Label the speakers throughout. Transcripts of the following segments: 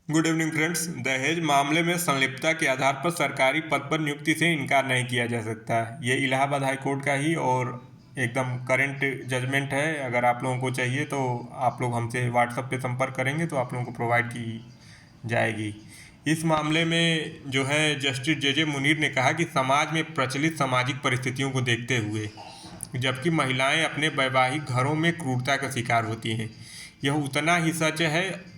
Speaker 1: Good evening friends. दहेज मामले में संलिप्तता के आधार पर सरकारी पद पर नियुक्ति से इनकार नहीं किया जा सकता। ये इलाहाबाद हाई कोर्ट का ही और एकदम करंट जजमेंट है। अगर आप लोगों को चाहिए तो आप लोग हमसे व्हाट्सएप पे संपर्क करेंगे तो आप लोगों को प्रोवाइड की जाएगी। इस मामले में जो है जस्टिस जे मुनीर ने कहा कि समाज में प्रचलित सामाजिक परिस्थितियों को देखते हुए जबकि महिलाएं अपने वैवाहिक घरों में क्रूरता का शिकार होती हैं, यह उतना ही सच है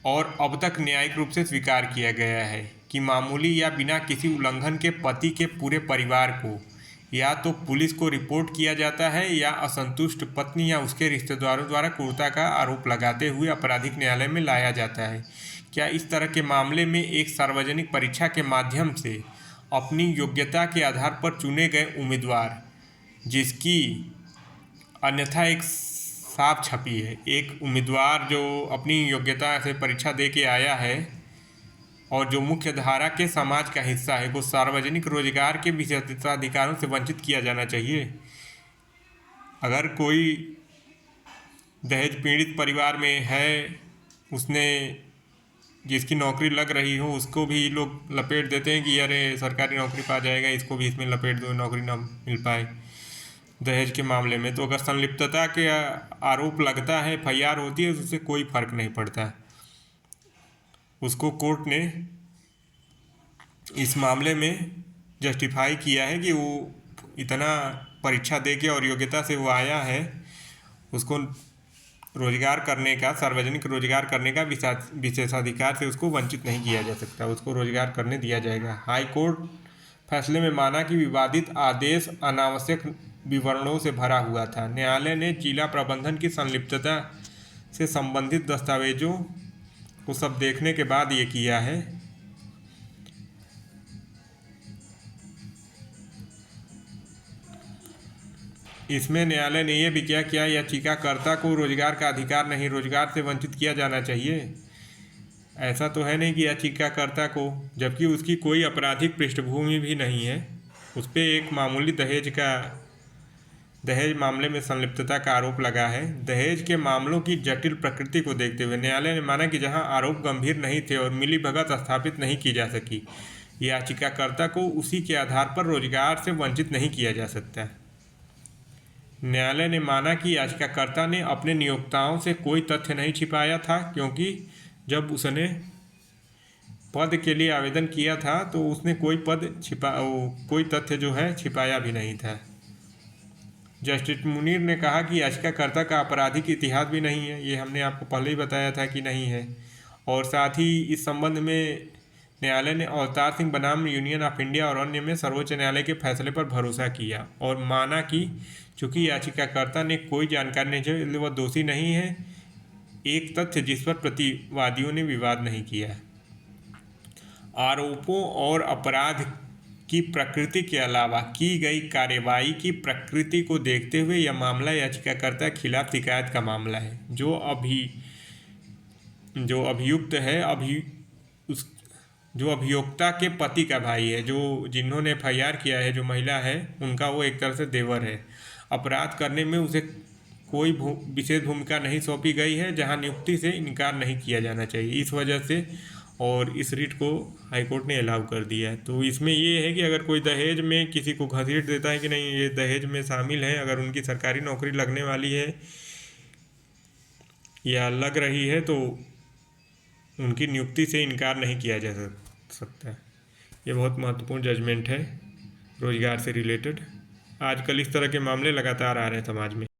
Speaker 1: और अब तक न्यायिक रूप से स्वीकार किया गया है कि मामूली या बिना किसी उल्लंघन के पति के पूरे परिवार को या तो पुलिस को रिपोर्ट किया जाता है या असंतुष्ट पत्नी या उसके रिश्तेदारों द्वारा क्रूरता का आरोप लगाते हुए आपराधिक न्यायालय में लाया जाता है। क्या इस तरह के मामले में एक सार्वजनिक परीक्षा के माध्यम से अपनी योग्यता के आधार पर चुने गए उम्मीदवार, जिसकी अन्यथा एक साफ छपी है, एक उम्मीदवार जो अपनी योग्यता से परीक्षा दे के आया है और जो मुख्य धारा के समाज का हिस्सा है, को सार्वजनिक रोजगार के विशेषाधिकारों से वंचित किया जाना चाहिए। अगर कोई दहेज पीड़ित परिवार में है, उसने जिसकी नौकरी लग रही हो, उसको भी लोग लपेट देते हैं कि अरे सरकारी नौकरी पा जाएगा, इसको भी इसमें लपेट दो, नौकरी ना मिल पाए। दहेज के मामले में तो अगर संलिप्तता के आरोप लगता है, FIR होती है, उससे कोई फर्क नहीं पड़ता। उसको कोर्ट ने इस मामले में जस्टिफाई किया है कि वो इतना परीक्षा दे के और योग्यता से वो आया है, उसको रोजगार करने का, सार्वजनिक रोजगार करने का विशेषाधिकार से उसको वंचित नहीं किया जा सकता, उसको रोजगार करने दिया जाएगा। हाई कोर्ट फैसले में माना कि विवादित आदेश अनावश्यक विवरणों से भरा हुआ था। न्यायालय ने जिला प्रबंधन की संलिप्तता से संबंधित दस्तावेजों को सब देखने के बाद ये किया है। इसमें न्यायालय ने यह भी किया, क्या याचिकाकर्ता को रोजगार का अधिकार नहीं, रोजगार से वंचित किया जाना चाहिए। ऐसा तो है नहीं कि याचिकाकर्ता को, जबकि उसकी कोई आपराधिक पृष्ठभूमि भी नहीं है, उस पर एक मामूली दहेज मामले में संलिप्तता का आरोप लगा है। दहेज के मामलों की जटिल प्रकृति को देखते हुए न्यायालय ने माना कि जहां आरोप गंभीर नहीं थे और मिलीभगत स्थापित नहीं की जा सकी, याचिकाकर्ता को उसी के आधार पर रोजगार से वंचित नहीं किया जा सकता। न्यायालय ने माना कि याचिकाकर्ता ने अपने नियोक्ताओं से कोई तथ्य नहीं छिपाया था, क्योंकि जब उसने पद के लिए आवेदन किया था तो उसने कोई तथ्य जो है छिपाया भी नहीं था। जस्टिस मुनीर ने कहा कि याचिकाकर्ता का आपराधिक इतिहास भी नहीं है, ये हमने आपको पहले ही बताया था कि नहीं है। और साथ ही इस संबंध में न्यायालय ने अवतार सिंह बनाम यूनियन ऑफ इंडिया और अन्य में सर्वोच्च न्यायालय के फैसले पर भरोसा किया और माना कि चूंकि याचिकाकर्ता ने कोई जानकारी नहीं दी, इसलिए वह दोषी नहीं है, एक तथ्य जिस पर प्रतिवादियों ने विवाद नहीं किया। आरोपों और अपराध की प्रकृति के अलावा की गई कार्यवाही की प्रकृति को देखते हुए यह मामला याचिकाकर्ता के खिलाफ शिकायत का मामला है। जो अभियुक्त है, जो अभियोक्ता के पति का भाई है, जो जिन्होंने FIR किया है, जो महिला है, उनका वो एक तरह से देवर है। अपराध करने में उसे कोई विशेष भूमिका नहीं सौंपी गई है, जहां नियुक्ति से इनकार नहीं किया जाना चाहिए। इस वजह से और इस रिट को हाईकोर्ट ने अलाउ कर दिया है। तो इसमें ये है कि अगर कोई दहेज में किसी को घसीट देता है कि नहीं ये दहेज में शामिल है, अगर उनकी सरकारी नौकरी लगने वाली है या लग रही है, तो उनकी नियुक्ति से इनकार नहीं किया जा सकता। ये बहुत महत्वपूर्ण जजमेंट है रोजगार से रिलेटेड। आजकल इस तरह के मामले लगातार आ रहे हैं समाज में।